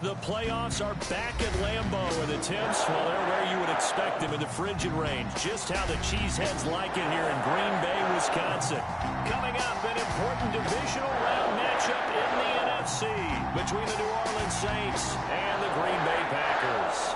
The playoffs are back at Lambeau, and the Temps, well, they're where you would expect them in the frigid range. Just how the Cheeseheads like it here in Green Bay, Wisconsin. Coming up, an important divisional round matchup in the NFC between the New Orleans Saints and the Green Bay Packers.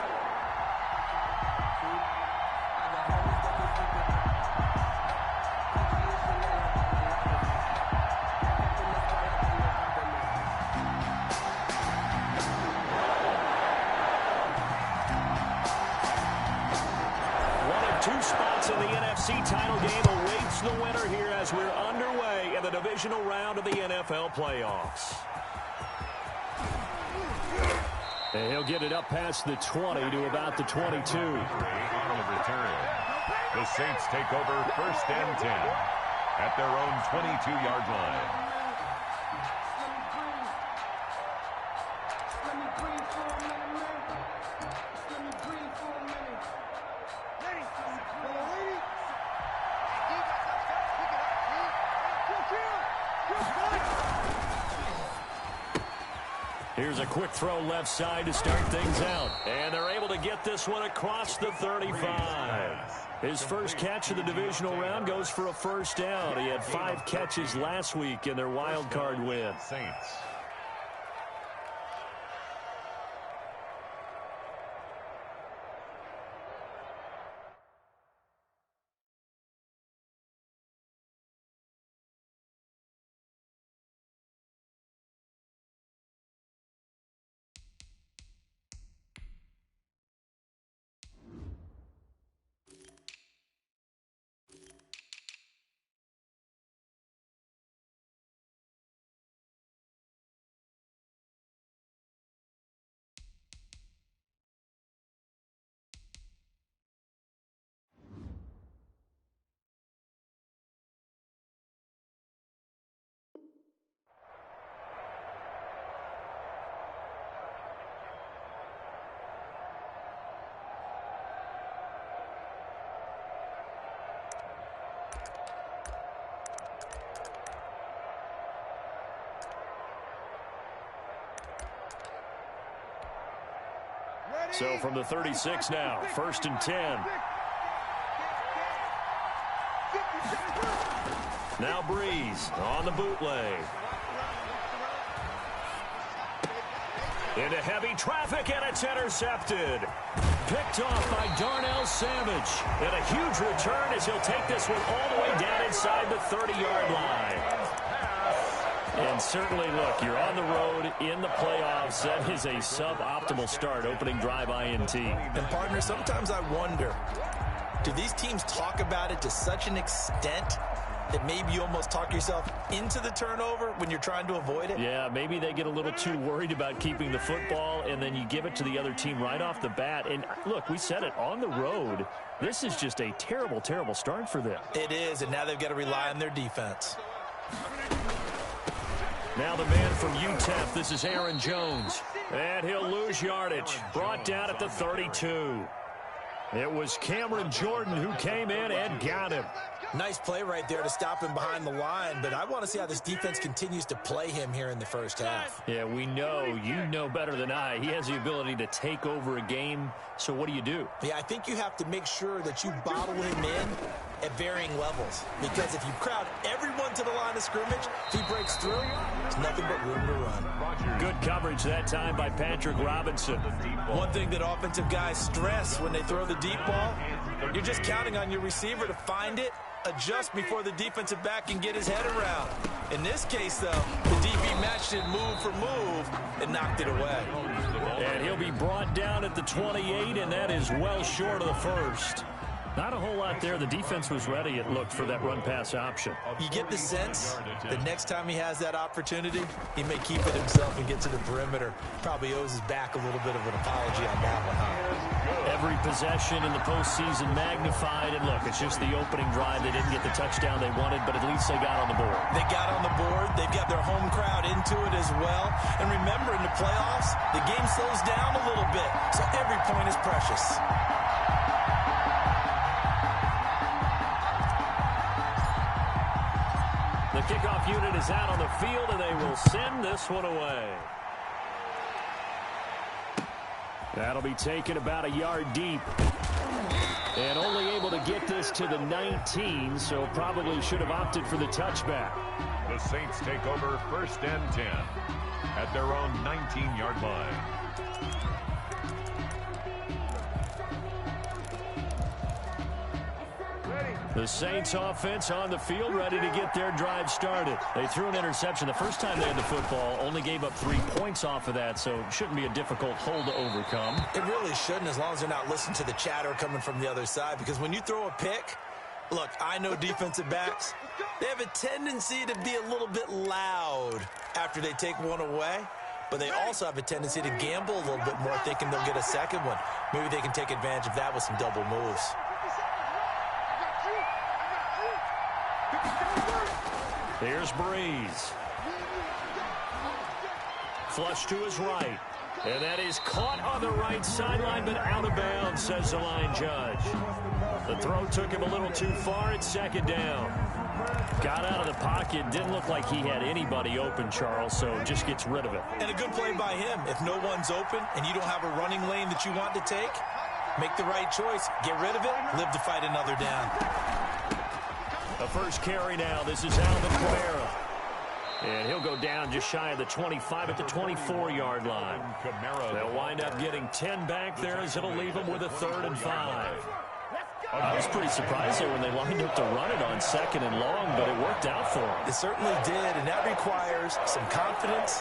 Two spots in the NFC title game awaits the winner here as we're underway in the divisional round of the NFL playoffs. And he'll get it up past the 20 to about the 22. On the return. The Saints take over 1st and 10 at their own 22-yard line. Here's a quick throw left side to start things out. And they're able to get this one across the 35. His first catch of the divisional round goes for a first down. He had 5 catches last week in their wild card win. Saints. So from the 36 now, 1st and 10. Now Breeze on the bootleg. Into heavy traffic, and it's intercepted. Picked off by Darnell Savage. And a huge return as he'll take this one all the way down inside the 30-yard line. And certainly, look, you're on the road in the playoffs. That is a suboptimal start, opening drive INT. And, partner, sometimes I wonder, do these teams talk about it to such an extent that maybe you almost talk yourself into the turnover when you're trying to avoid it? Yeah, maybe they get a little too worried about keeping the football, and then you give it to the other team right off the bat. And, look, we said it, on the road, this is just a terrible, terrible start for them. It is, and now they've got to rely on their defense. Now the man from UTEP, this is Aaron Jones. And he'll lose yardage. Brought down at the 32. It was Cameron Jordan who came in and got him. Nice play right there to stop him behind the line, but I want to see how this defense continues to play him here in the first half. Yeah, we know, you know better than I, he has the ability to take over a game, so what do? Yeah, I think you have to make sure that you bottle him in at varying levels, because if you crowd everyone to the line of scrimmage, if he breaks through, there's nothing but room to run. Good coverage that time by Patrick Robinson. One thing that offensive guys stress when they throw the deep ball, you're just counting on your receiver to find it, adjust before the defensive back can get his head around. In this case, though, the DB matched it move for move and knocked it away. And he'll be brought down at the 28, and that is well short of the first. Not a whole lot there. The defense was ready, it looked, for that run-pass option. You get the sense the next time he has that opportunity, he may keep it himself and get to the perimeter. Probably owes his back a little bit of an apology on that one, huh? Every possession in the postseason magnified. And look, it's just the opening drive. They didn't get the touchdown they wanted, but at least they got on the board. They got on the board. They've got their home crowd into it as well. And remember, in the playoffs, the game slows down a little bit, so every point is precious. The kickoff unit is out on the field, and they will send this one away. That'll be taken about a yard deep. And only able to get this to the 19, so probably should have opted for the touchback. The Saints take over 1st and 10 at their own 19-yard line. The Saints offense on the field, ready to get their drive started. They threw an interception the first time they had the football, only gave up 3 points off of that, so it shouldn't be a difficult hole to overcome. It really shouldn't, as long as they're not listening to the chatter coming from the other side, because when you throw a pick, look, I know defensive backs, they have a tendency to be a little bit loud after they take one away, but they also have a tendency to gamble a little bit more, thinking they'll get a second one. Maybe they can take advantage of that with some double moves. Here's Breeze. Flush to his right. And that is caught on the right sideline, but out of bounds, says the line judge. The throw took him a little too far. It's 2nd down. Got out of the pocket. Didn't look like he had anybody open, Charles, so just gets rid of it. And a good play by him. If no one's open and you don't have a running lane that you want to take, make the right choice. Get rid of it. Live to fight another down. The first carry now. This is Alvin Kamara. And he'll go down just shy of the 25 at the 24-yard line. They'll wind up getting 10 back there as it'll leave them with a 3rd and 5. I was pretty surprised there when they lined up to run it on 2nd and long, but it worked out for them. It certainly did, and that requires some confidence,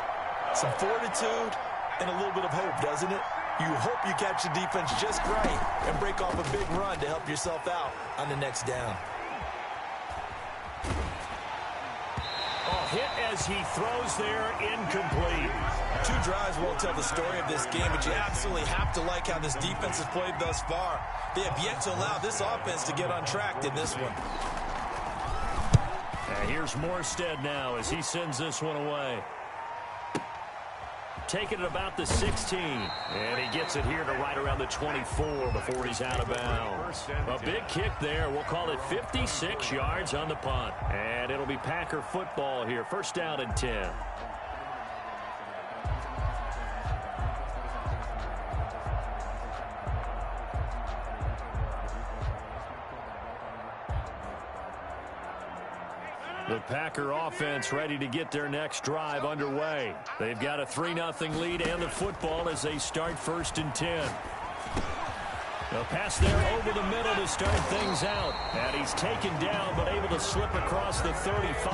some fortitude, and a little bit of hope, doesn't it? You hope you catch the defense just right and break off a big run to help yourself out on the next down. Hit as he throws there, incomplete. 2 drives won't tell the story of this game, but you absolutely have to like how this defense has played thus far. They have yet to allow this offense to get untracked in this one. And here's Morstead now as he sends this one away. Taking it about the 16. And he gets it here to right around the 24 before he's out of bounds. A big kick there. We'll call it 56 yards on the punt. And it'll be Packer football here. 1st down and 10. The Packer offense ready to get their next drive underway. They've got a 3-0 lead and the football as they start 1st and 10. A pass there over the middle to start things out. And he's taken down but able to slip across the 35.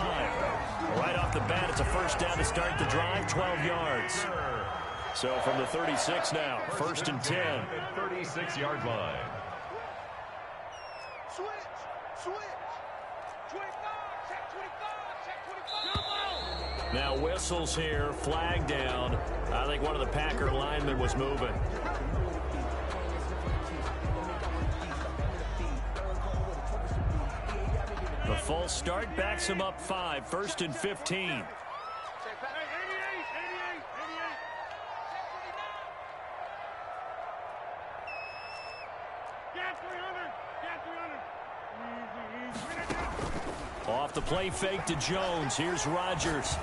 Right off the bat, it's a 1st down to start the drive, 12 yards. So from the 36 now, 1st and 10. 36-yard line. Now whistles here, flag down. I think one of the Packer linemen was moving. The false start backs him up 5, 1st and 15. Off the play fake to Jones. Here's Rodgers.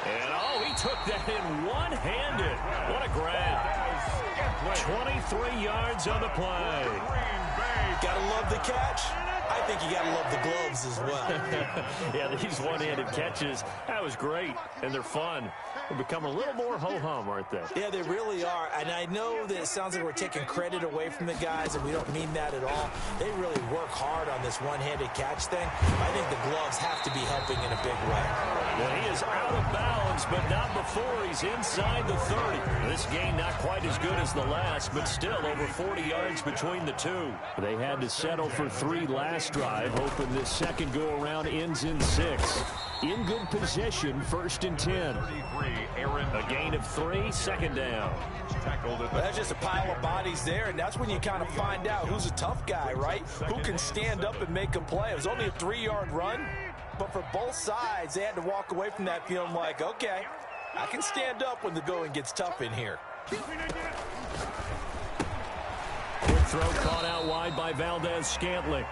And, oh, he took that in one-handed. What a grab. 23 yards on the play. Gotta love the catch. I think you gotta love the gloves as well. Yeah, these one-handed catches, that was great, and they're fun. They're becoming a little more ho-hum, aren't they? Yeah, they really are, and I know that it sounds like we're taking credit away from the guys, and we don't mean that at all. They really work hard on this one-handed catch thing. I think the gloves have to be helping in a big way. Well, he is out of bounds, but not before he's inside the 30. This game not quite as good as the last, but still over 40 yards between the two. They had to settle for 3 last drive, hoping this second go-around ends in 6. In good position, 1st and 10. A gain of 3, 2nd down. Well, that's just a pile of bodies there, and that's when you kind of find out who's a tough guy, right? Who can stand up and make a play. It was only a 3-yard run, but for both sides, they had to walk away from that feeling like, okay, I can stand up when the going gets tough in here. Quick throw caught out wide by Valdez-Scantling.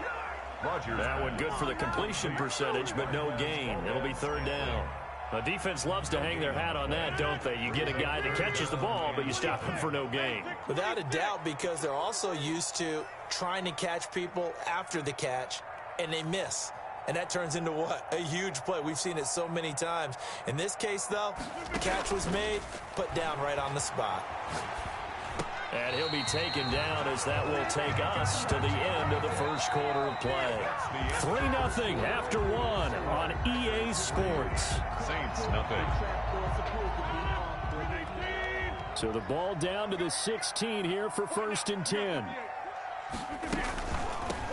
That one good for the completion percentage, but no gain. It'll be 3rd down. The defense loves to hang their hat on that, don't they? You get a guy that catches the ball, but you stop him for no gain. Without a doubt, because they're also used to trying to catch people after the catch, and they miss. And that turns into what? A huge play. We've seen it so many times. In this case, though, the catch was made, put down right on the spot. And he'll be taken down as that will take us to the end of the first quarter of play. 3-0 after one on EA Sports. Saints nothing. So the ball down to the 16 here for 1st and 10.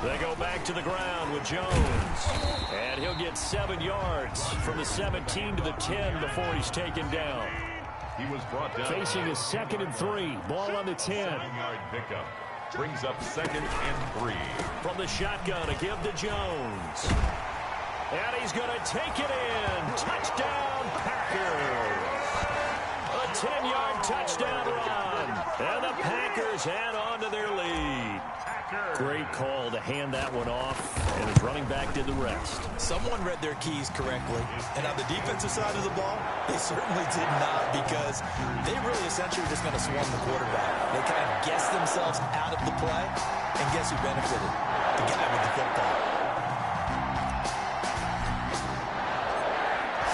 They go back to the ground with Jones. And he'll get 7 yards from the 17 to the 10 before he's taken down. He was brought down. Facing a 2nd and 3. Ball on the 10. 7-yard pickup. Brings up 2nd and 3. From the shotgun, a give to Jones. And he's going to take it in. Touchdown, Packers. A 10-yard touchdown run. And the Packers add on to their lead. Great call to hand that one off, and his running back did the rest. Someone read their keys correctly, and on the defensive side of the ball, they certainly did not, because they really essentially were just going to swarm the quarterback. They kind of guessed themselves out of the play, and guess who benefited? The guy with the football.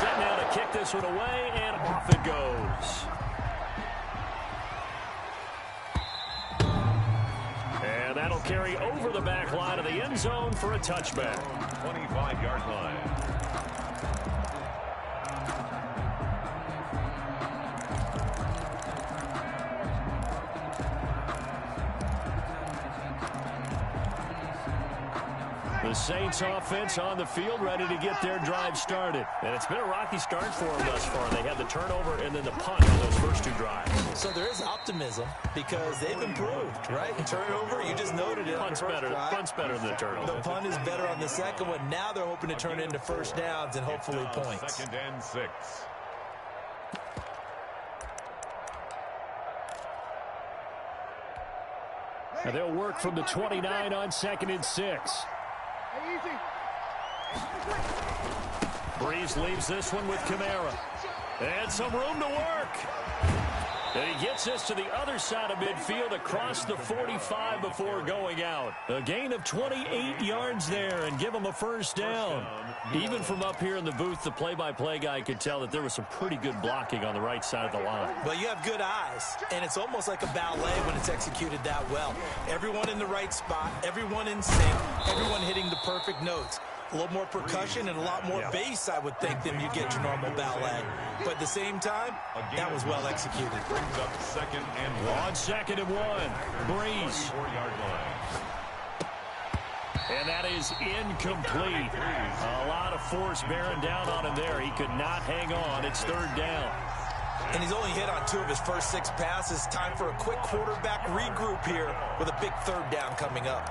Set now to kick this one away, and off it goes. And that'll carry over the back line of the end zone for a touchback. 25-yard line. The Saints offense on the field, ready to get their drive started. And it's been a rocky start for them thus far. They had the turnover and then the punt on those first 2 drives. So there is optimism because they've improved, right? And turnover, you just noted it. Punt's better than the turnover. The punt is better on the second one. Now they're hoping to turn it into first downs and hopefully points. 2nd and 6. And they'll work from the 29 on 2nd and 6. Breeze leaves this one with Kamara. And some room to work. And he gets this to the other side of midfield across the 45 before going out. A gain of 28 yards there and give him a first down. Even from up here in the booth, the play-by-play guy could tell that there was some pretty good blocking on the right side of the line. Well, you have good eyes, and it's almost like a ballet when it's executed that well. Everyone in the right spot, everyone in sync, everyone hitting the perfect notes. A little more percussion and a lot more bass, I would think, than you get your normal ballet. But at the same time, that was well executed. Brings up 2nd and 1. On 2nd and 1, Breeze. 4-yard line. And that is incomplete. A lot of force bearing down on him there. He could not hang on. It's 3rd down. And he's only hit on 2 of his first 6 passes. Time for a quick quarterback regroup here with a big 3rd down coming up.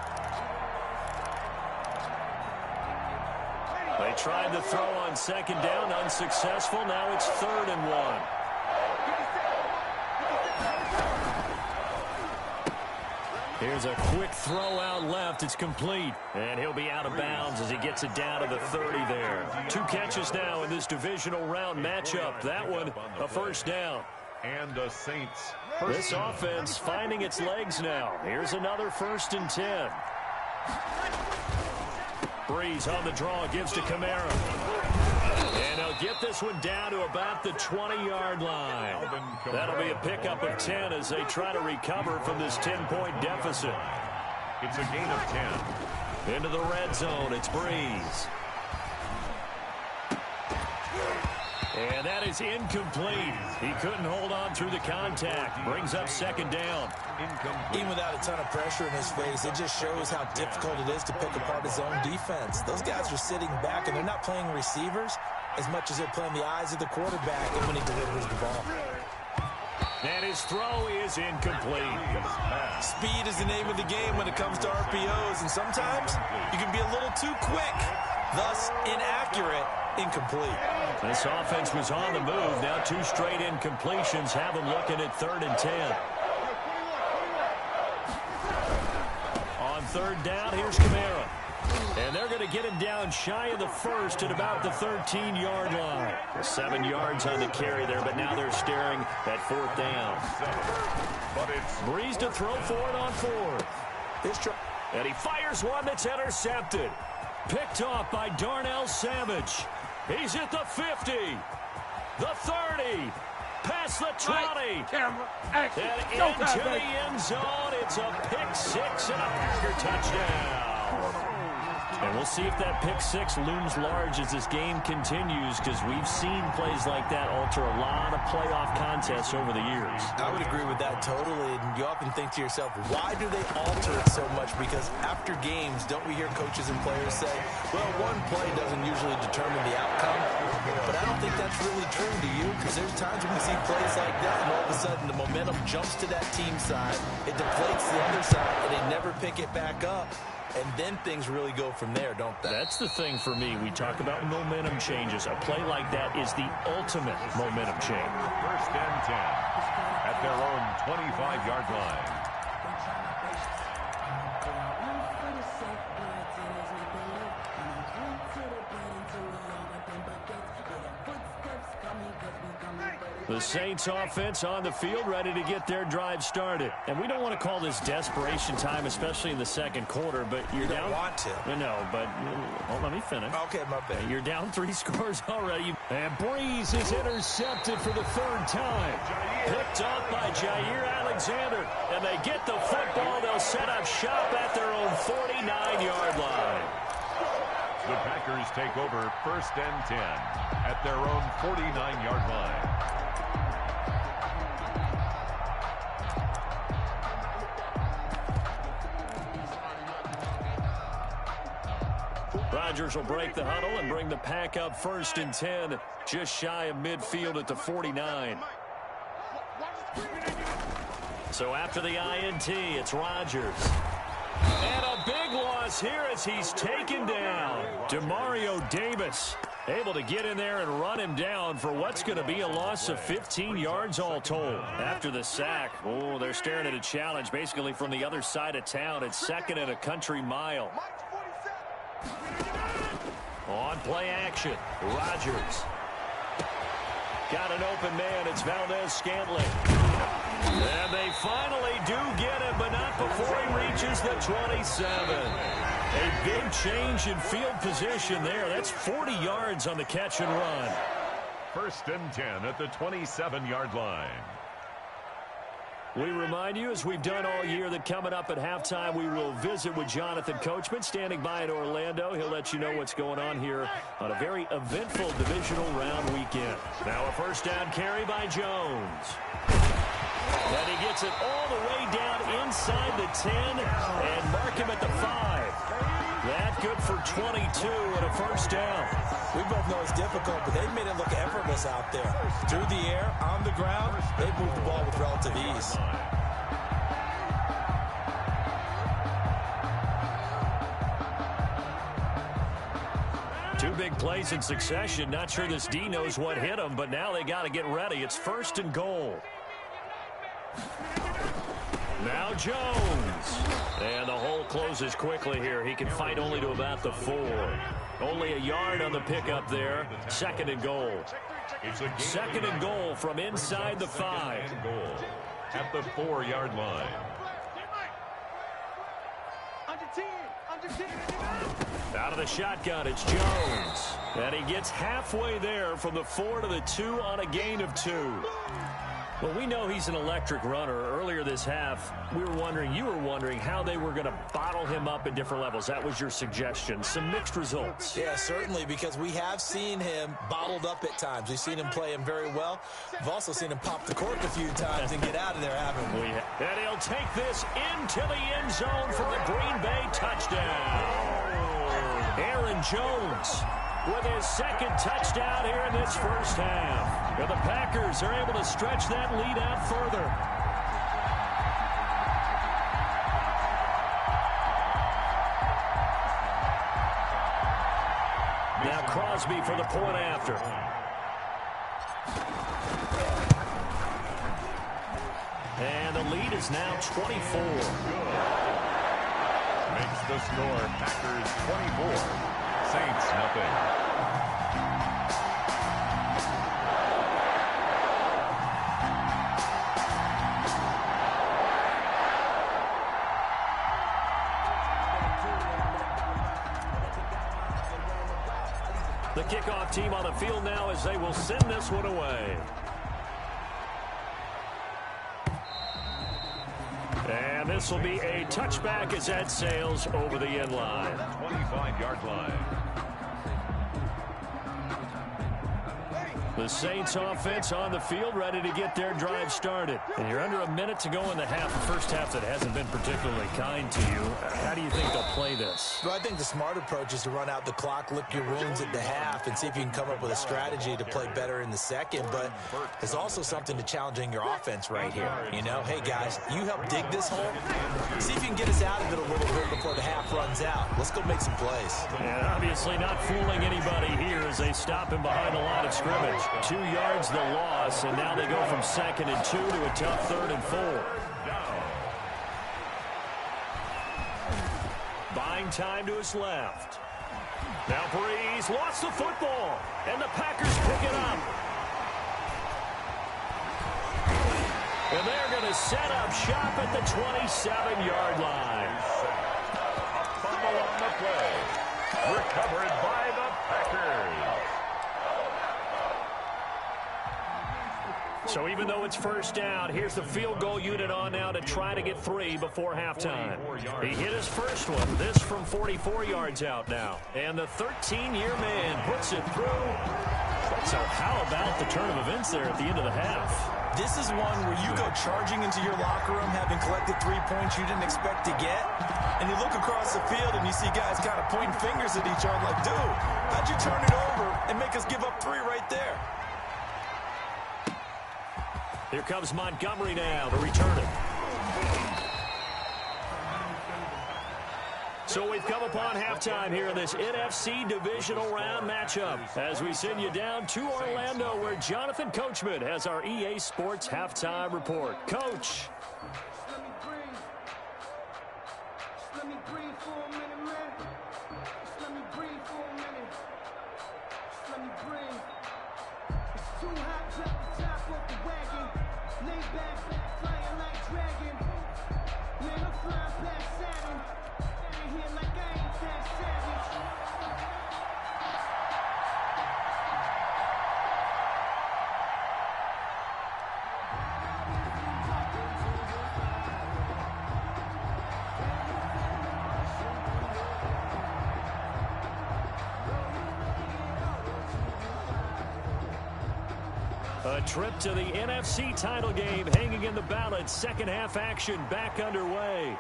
They tried to throw on 2nd down, unsuccessful. Now it's 3rd and 1. Here's a quick throw out left. It's complete. And he'll be out of bounds as he gets it down to the 30 there. 2 catches now in this divisional round matchup. That one, a first down. And the Saints. This offense finding its legs now. Here's another 1st and 10. Breeze on the draw, gives to Kamara. And he'll get this one down to about the 20-yard line. That'll be a pickup of 10 as they try to recover from this 10-point deficit. It's a gain of 10. Into the red zone, it's Breeze. And that is incomplete. He couldn't hold on through the contact. Brings up 2nd down. Even without a ton of pressure in his face, it just shows how difficult it is to pick apart his own defense. Those guys are sitting back, and they're not playing receivers as much as they're playing the eyes of the quarterback and when he delivers the ball. And his throw is incomplete. Speed is the name of the game when it comes to RPOs, and sometimes you can be a little too quick, thus inaccurate, incomplete. This offense was on the move. Now 2 straight incompletions have them looking at 3rd and 10. On 3rd down, here's Kamara. And they're going to get him down shy of the first at about the 13-yard line. 7 yards on the carry there, but now they're staring at 4th down. Breeze to throw for it on 4th. And he fires one that's intercepted. Picked off by Darnell Savage. He's at the 50, the 30, past the 20, and into the end zone. It's a pick 6 and a Packer touchdown. And we'll see if that pick 6 looms large as this game continues, because we've seen plays like that alter a lot of playoff contests over the years. I would agree with that totally. And you often think to yourself, why do they alter it so much? Because after games, don't we hear coaches and players say, well, one play doesn't usually determine the outcome. But I don't think that's really true, do you? Because there's times when we see plays like that, and all of a sudden the momentum jumps to that team side. It deflates the other side, and they never pick it back up. And then things really go from there, don't they? That's the thing for me. We talk about momentum changes. A play like that is the ultimate momentum change. 1st and 10 at their own 25-yard line. The Saints offense on the field, ready to get their drive started. And we don't want to call this desperation time, especially in the second quarter, but you're you down. Don't want to. No, but let me finish. Okay, my bad. You're down 3 scores already. And Breeze is intercepted for the 3rd time. Picked off by Jair Alexander. And they get the football. They'll set up shop at their own 49-yard line. The Packers take over 1st and 10 at their own 49-yard line. Rodgers will break the huddle and bring the Pack up 1st and 10, just shy of midfield at the 49. So after the INT, it's Rodgers. And a big loss here as he's taken down. Demario Davis able to get in there and run him down for what's going to be a loss of 15 yards all told. After the sack, oh, they're staring at a challenge basically from the other side of town. It's 2nd and a country mile. On play action, Rodgers. Got an open man. It's Valdez-Scantling. And they finally do get him, but not before he reaches the 27. A big change in field position there. That's 40 yards on the catch and run. 1st and 10 at the 27-yard line. We remind you, as we've done all year, that coming up at halftime, we will visit with Jonathan Coachman, standing by in Orlando. He'll let you know what's going on here on a very eventful divisional round weekend. Now a 1st down carry by Jones. And he gets it all the way down inside the 10 and mark him at the 5. That good for 22 and a 1st down. We both know it's difficult, but they've made it look effortless out there. Through the air, on the ground, they've moved the ball with relative ease. Two big plays in succession. Not sure this D knows what hit him, but now they got to get ready. It's 1st and goal. Now Jones. And the hole closes quickly here. He can fight only to about the 4. Only a yard on the pickup there. 2nd and goal. 2nd and goal from inside the 5. At the 4-yard line. Out of the shotgun, it's Jones. And he gets halfway there from the 4 to the 2 on a gain of 2. Well, we know he's an electric runner. Earlier this half, you were wondering how they were going to bottle him up at different levels. That was your suggestion. Some mixed results. Yeah, certainly, because we have seen him bottled up at times. We've seen him play him very well. We've also seen him pop the cork a few times and get out of there, haven't we? And he'll take this into the end zone for a Green Bay touchdown. Aaron Jones with his 2nd touchdown here in this 1st half. And the Packers are able to stretch that lead out further. Now Crosby for the point after. And the lead is now 24. Makes the score Packers 24, Saints nothing. The kickoff team on the field now as they will send this one away. And this will be a touchback as that sails over the end line. 25-yard line. The Saints offense on the field ready to get their drive started. And you're under a minute to go in the half. The first half that hasn't been particularly kind to you. How do you think they'll play this? Well, I think the smart approach is to run out the clock, lick your wounds at the half, and see if you can come up with a strategy to play better in the second. But there's also something to challenging your offense right here. You know, hey, guys, you help dig this hole. See if you can get us out of it a little bit before the half runs out. Let's go make some plays. And obviously not fooling anybody here as they stop him behind the line of scrimmage. 2 yards the loss, and now they go from 2nd and 2 to a tough 3rd and 4. Buying time to his left. Now Breeze lost the football, and the Packers pick it up. And they're going to set up shop at the 27-yard line. Fumble on the play. Recovered by the Packers. So even though it's first down, here's the field goal unit on now to try to get 3 before halftime. He hit his first one. This from 44 yards out now. And the 13-year man puts it through. So how about the turn of events there at the end of the half? This is one where you go charging into your locker room having collected 3 points you didn't expect to get. And you look across the field and you see guys kind of pointing fingers at each other like, dude, how'd you turn it over and make us give up 3 right there? Here comes Montgomery now to return it. So we've come upon halftime here in this NFC Divisional Round matchup as we send you down to Orlando where Jonathan Coachman has our EA Sports Halftime Report. Coach. A trip to the NFC title game hanging in the balance. Second half action back underway.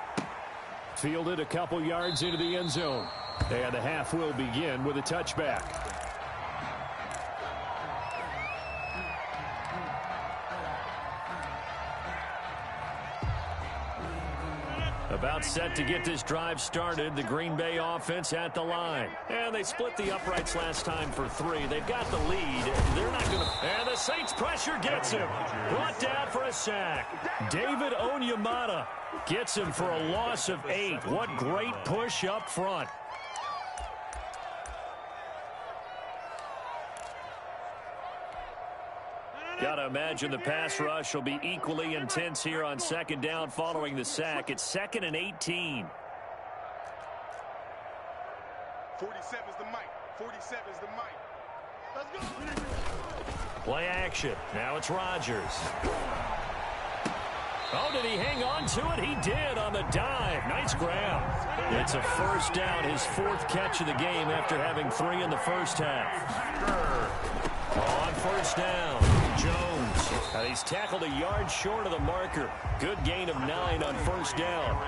Fielded a couple yards into the end zone. And the half will begin with a touchback. About set to get this drive started. The Green Bay offense at the line. And they split the uprights last time for 3. They've got the lead. They're not going to... And the Saints pressure gets him. Brought down for a sack. David Onyemata gets him for a loss of 8. What great push up front. Got to imagine the pass rush will be equally intense here on second down following the sack. It's 2nd and 18. 47 is the mic. 47 is the mic. Let's go. Play action. Now it's Rodgers. Oh, did he hang on to it? He did on the dive. Nice grab. It's a first down, his 4th catch of the game after having 3 in the first half. On first down, Jones. He's tackled a yard short of the marker. Good gain of 9 on first down.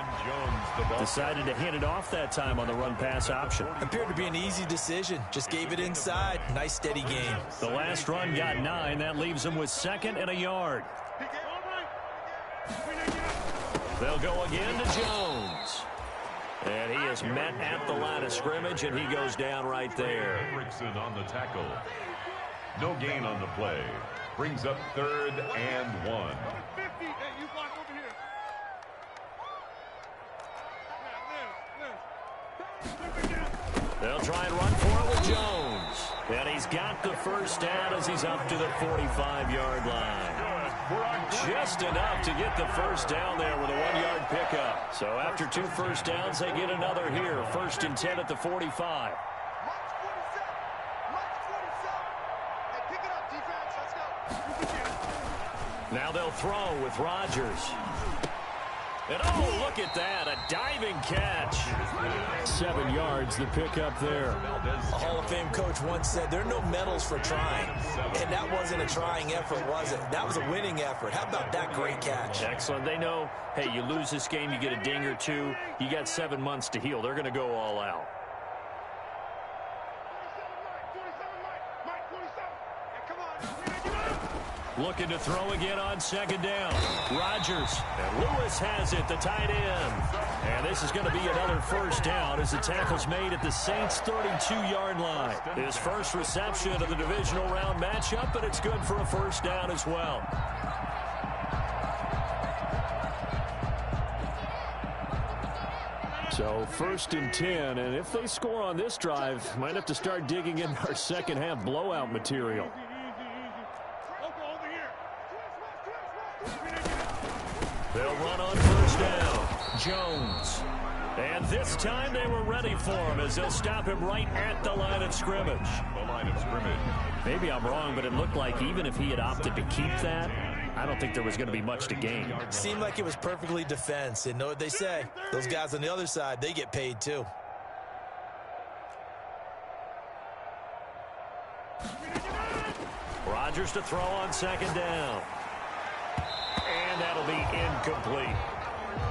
Decided to hand it off that time on the run-pass option. Appeared to be an easy decision. Just gave it inside. Nice, steady game. The last run got 9. That leaves him with 2nd and a yard. They'll go again to Jones. And he is met at the line of scrimmage, and he goes down right there. Rickson on the tackle. No gain on the play. Brings up 3rd and 1. They'll try and run for it with Jones. And he's got the first down as he's up to the 45-yard line. Just enough to get the first down there with a 1-yard pickup. So after 2 first downs, they get another here. 1st and 10 at the 45. Now they'll throw with Rodgers. And oh, look at that, a diving catch. 7 yards, the pickup there. A Hall of Fame coach once said there are no medals for trying. And that wasn't a trying effort, was it? That was a winning effort. How about that great catch? Excellent. They know, hey, you lose this game, you get a ding or two. You got 7 months to heal. They're going to go all out. Looking to throw again on 2nd down. Rodgers. And Lewis has it, the tight end. And this is going to be another first down as the tackle's made at the Saints' 32-yard line. His first reception of the divisional round matchup, but it's good for a first down as well. So 1st and 10, and if they score on this drive, might have to start digging in our second-half blowout material. They'll run on first down. Jones. And this time they were ready for him as they'll stop him right at the line of scrimmage. The line of scrimmage. Maybe I'm wrong, but it looked like even if he had opted to keep that, I don't think there was going to be much to gain. Seemed like it was perfectly defense. And know what they say? Those guys on the other side, they get paid too. Rodgers to throw on 2nd down. And that'll be incomplete.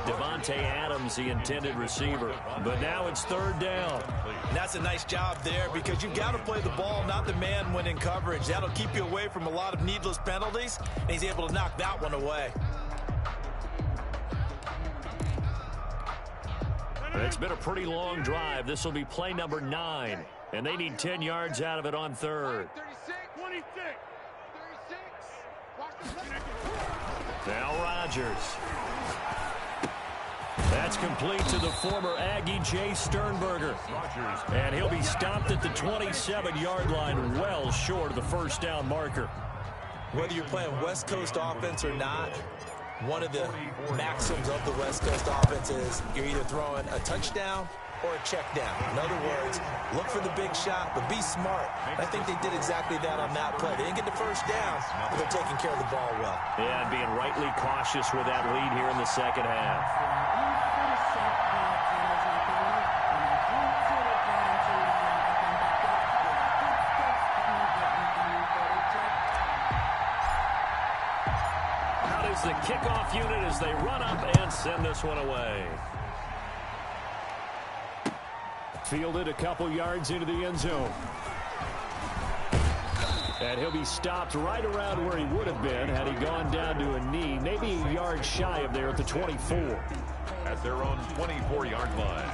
Devontae Adams, the intended receiver. But now it's 3rd down. And that's a nice job there because you've got to play the ball, not the man when in coverage. That'll keep you away from a lot of needless penalties, and he's able to knock that one away. It's been a pretty long drive. This will be play number 9, and they need 10 yards out of it on 3rd. 26. Now Rodgers. That's complete to the former Aggie, Jay Sternberger. And he'll be stopped at the 27-yard line, well short of the first down marker. Whether you're playing West Coast offense or not, one of the maxims of the West Coast offense is you're either throwing a touchdown or a check down. In other words, look for the big shot, but be smart. I think they did exactly that on that play. They didn't get the first down, but they're taking care of the ball well. Yeah, and being rightly cautious with that lead here in the second half. Out is the kickoff unit as they run up and send this one away. Fielded a couple yards into the end zone. And he'll be stopped right around where he would have been had he gone down to a knee, maybe a yard shy of there at the 24. At their own 24-yard line.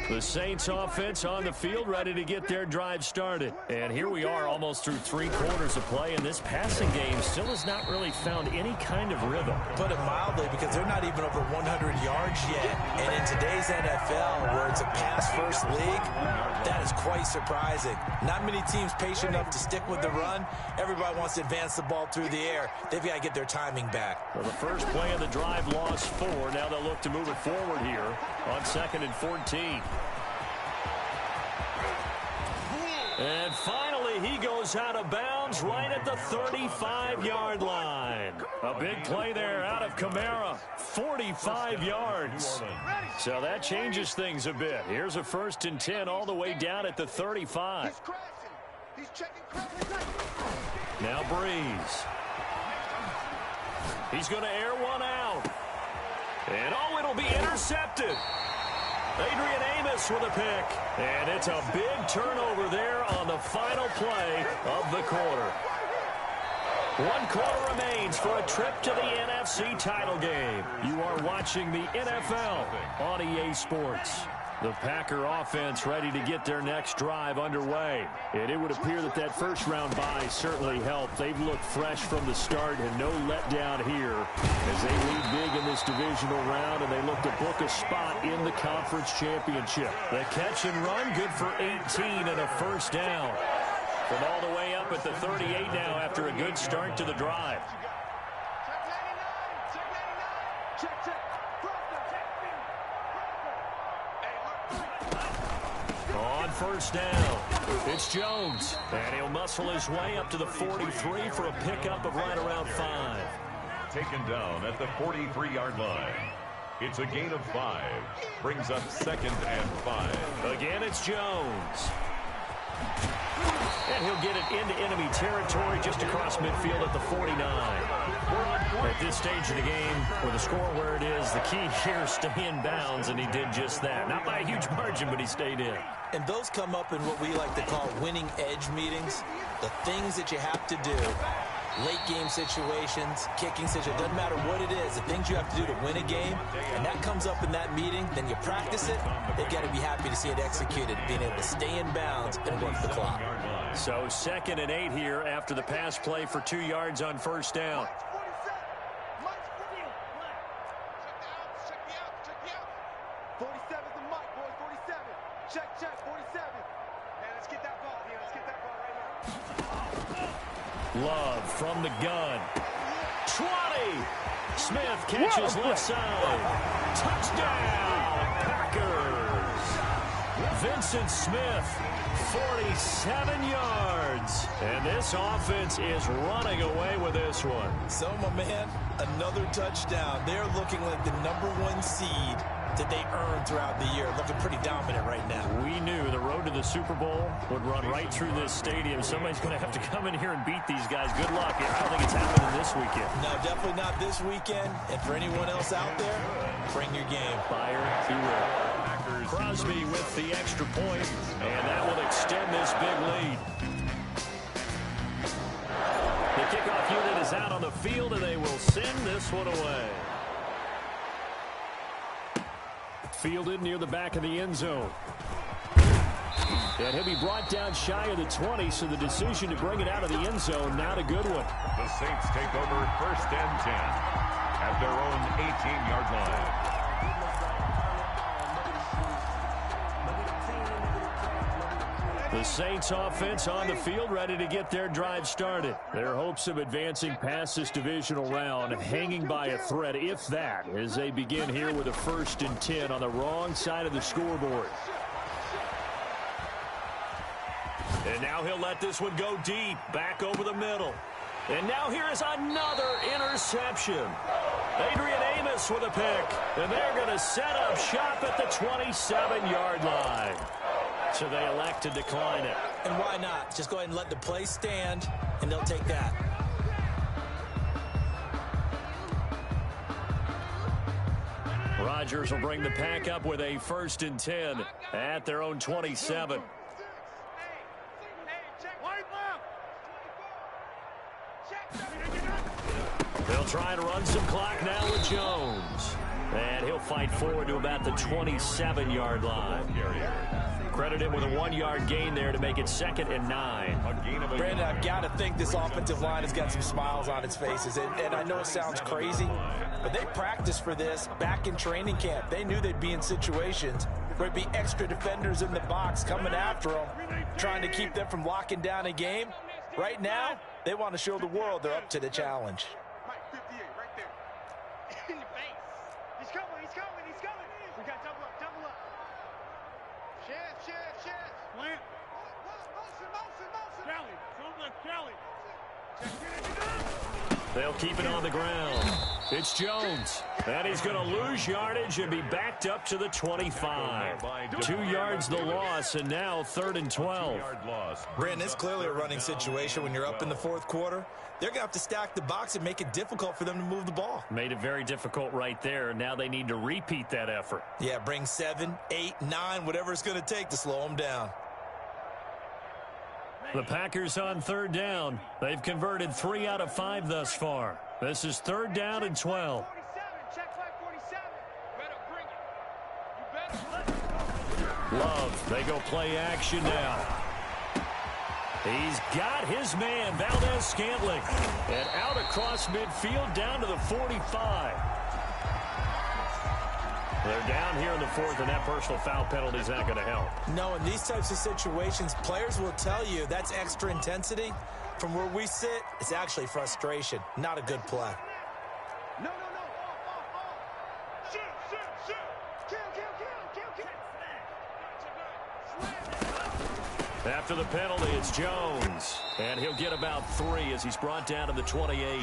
The Saints offense on the field ready to get their drive started. And here we are almost through 3 quarters of play, and this passing game still has not really found any kind of rhythm. Put it mildly, because they're not even over 100 yards yet. And in today's NFL, where it's a pass-first league, that is quite surprising. Not many teams patient enough to stick with the run. Everybody wants to advance the ball through the air. They've got to get their timing back. Well, the first play of the drive lost 4. Now they'll look to move it forward here on 2nd and 14. And finally, he goes out of bounds right at the 35-yard line. A big play there out of Kamara. 45 yards. So that changes things a bit. Here's a 1st and 10 all the way down at the 35. Now Breeze. He's going to air one out. And oh, it'll be intercepted. Adrian Amos with a pick. And it's a big turnover there on the final play of the quarter. 1 quarter remains for a trip to the NFC title game. You are watching the NFL on EA Sports. The Packer offense ready to get their next drive underway. And it would appear that that first round bye certainly helped. They've looked fresh from the start and no letdown here as they lead big in this divisional round, and they look to book a spot in the conference championship. The catch and run, good for 18 and a first down. From all the way up at the 38 now after a good start to the drive. On first down, it's Jones, and he'll muscle his way up to the 43 for a pickup of right around 5. Taken down at the 43-yard line. It's a gain of 5. Brings up 2nd and 5. Again, it's Jones. And he'll get it into enemy territory just across midfield at the 49. At this stage of the game, with the score where it is, the key here, stay in bounds, and he did just that. Not by a huge margin, but he stayed in. And those come up in what we like to call winning edge meetings. The things that you have to do. Late game situations, kicking situations, doesn't matter what it is, the things you have to do to win a game, and that comes up in that meeting, then you practice it, they've got to be happy to see it executed, being able to stay in bounds and work the clock. So 2nd and 8 here after the pass play for 2 yards on first down. Love from the gun. 20. Smith catches left side. Touchdown, Packers. Vincent Smith, 47 yards. And this offense is running away with this one. So, my man, another touchdown. They're looking like the #1 seed that they earned throughout the year. Looking pretty dominant right now. We knew the road to the Super Bowl would run right through this stadium. Somebody's going to have to come in here and beat these guys. Good luck. I don't think it's happening this weekend. No, definitely not this weekend. And for anyone else out there, bring your game. Fire, beware. Crosby with the extra point, and that will extend this big lead. The kickoff unit is out on the field, and they will send this one away. Fielded near the back of the end zone. And he'll be brought down shy of the 20, so the decision to bring it out of the end zone, not a good one. The Saints take over 1st and 10 at their own 18-yard line. The Saints offense on the field, ready to get their drive started. Their hopes of advancing past this divisional round hanging by a thread, if that, as they begin here with a 1st and 10 on the wrong side of the scoreboard. And now he'll let this one go deep, back over the middle. And now here is another interception. Adrian Amos with a pick, and they're going to set up shop at the 27-yard line. So they elect to decline it. And why not? Just go ahead and let the play stand, and they'll take that. Rodgers will bring the pack up with a 1st and 10 at their own 27. They'll try to run some clock now with Jones. And he'll fight forward to about the 27-yard line. Credit him with a 1-yard gain there to make it 2nd and 9. Brandon, I've got to think this offensive line has got some smiles on its faces. And I know it sounds crazy, but they practiced for this back in training camp. They knew they'd be in situations where there'd be extra defenders in the box coming after them, trying to keep them from locking down a game. Right now, they want to show the world they're up to the challenge. Mike, 58, right there. In your face. He's coming, he's coming, he's coming. We got double up, double up. Chance. Plant. Motion. Kelly, don't let Kelly. They'll keep it on the ground. It's Jones. And he's going to lose yardage and be backed up to the 25. 2 yards the loss, and now 3rd and 12. Brandon, it's clearly a running situation when you're up in the 4th quarter. They're going to have to stack the box and make it difficult for them to move the ball. Made it very difficult right there. Now they need to repeat that effort. Yeah, bring 7, 8, 9, whatever it's going to take to slow them down. The Packers on 3rd down. They've converted 3 out of 5 thus far. This is 3rd down and 12. Love, they go play action now. He's got his man, Valdez-Scantling. And out across midfield down to the 45. They're down here in the fourth, and that personal foul penalty is not going to help. No, in these types of situations, players will tell you that's extra intensity. From where we sit, it's actually frustration. Not a good play. No. Shoot. Kill. After the penalty, it's Jones. And he'll get about 3 as he's brought down to the 28.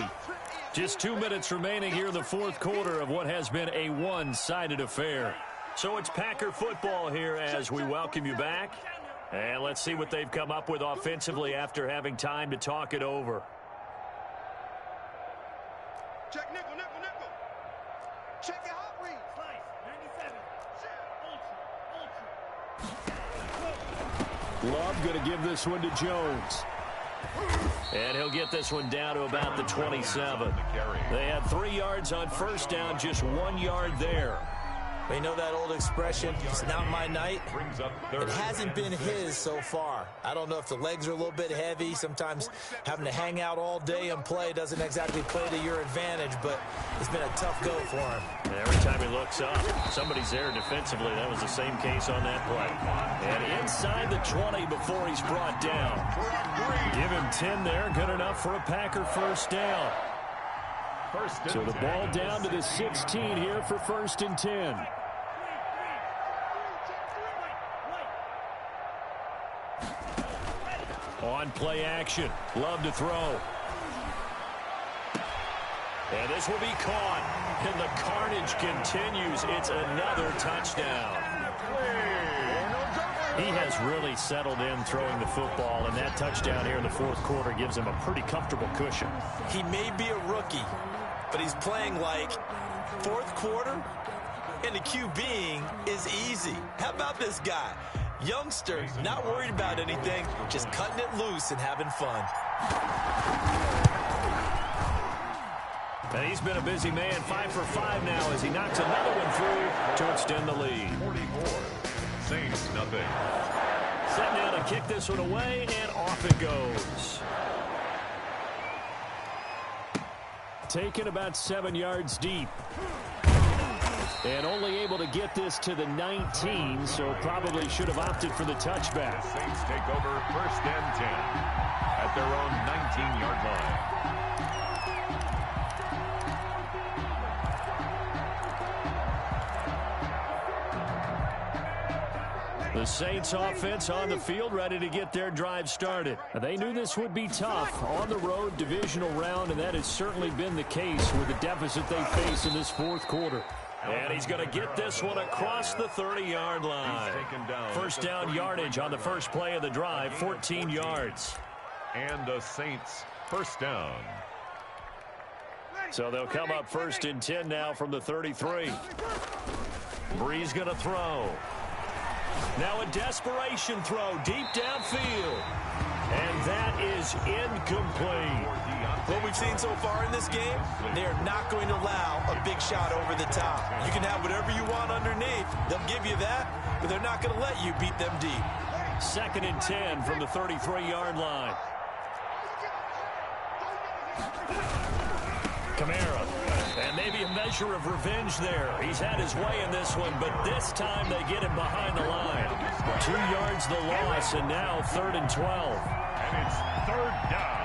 Just 2 minutes remaining here in the fourth quarter of what has been a one-sided affair. So it's Packer football here as we welcome you back. And let's see what they've come up with offensively after having time to talk it over. Check nickel. Check your hot read. Slice, 97. Ultra. Love going to give this one to Jones. And he'll get this one down to about the 27. They had 3 yards on first down, just 1 yard there. You know that old expression, it's not my night? It hasn't been his so far. I don't know if the legs are a little bit heavy. Sometimes having to hang out all day and play doesn't exactly play to your advantage, but it's been a tough go for him. And every time he looks up, somebody's there defensively. That was the same case on that play. And inside the 20 before he's brought down. Give him 10 there, good enough for a Packer first down. So the ball down to the 16 here for 1st and 10. On play action. Love to throw. And this will be caught. And the carnage continues. It's another touchdown. He has really settled in throwing the football, and that touchdown here in the fourth quarter gives him a pretty comfortable cushion. He may be a rookie, but he's playing like fourth quarter, and the QBing is easy. How about this guy? Youngster, not worried about anything, just cutting it loose and having fun. And he's been a busy man, 5 for 5 now as he knocks another one through to extend the lead. 44, Saints nothing. Set now to kick this one away, and off it goes. Taken about 7 yards deep. And only able to get this to the 19, so probably should have opted for the touchback. The Saints take over 1st and 10 at their own 19-yard line. The Saints offense on the field, ready to get their drive started. They knew this would be tough on the road divisional round, and that has certainly been the case with the deficit they face in this fourth quarter. And he's going to get this one across the 30-yard line. First down yardage on the first play of the drive, 14 yards. And the Saints first down. So they'll come up 1st and 10 now from the 33. Breeze going to throw. Now a desperation throw deep downfield. And that is incomplete. What we've seen so far in this game, they are not going to allow a big shot over the top. You can have whatever you want underneath. They'll give you that, but they're not going to let you beat them deep. 2nd and 10 from the 33-yard line. Kamara. And maybe a measure of revenge there. He's had his way in this one, but this time they get him behind the line. 2 yards the loss, and now 3rd and 12. And it's 3rd down.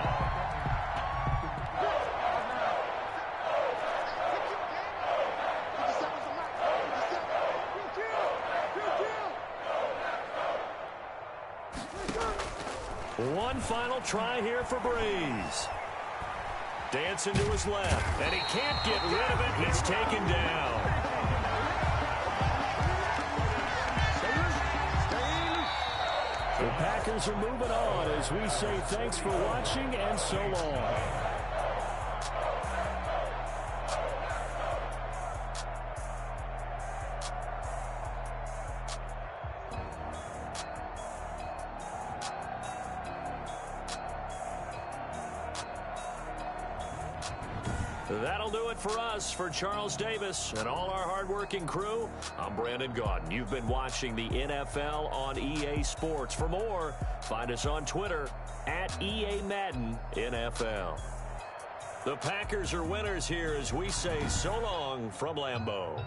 One final try here for Breeze. Dancing to his left, and he can't get rid of it. He's taken down. The Packers are moving on as we say thanks for watching and so long. That'll do it for us. For Charles Davis and all our hardworking crew, I'm Brandon Gaudin. You've been watching the NFL on EA Sports. For more, find us on Twitter at EA Madden NFL. The Packers are winners here as we say so long from Lambeau.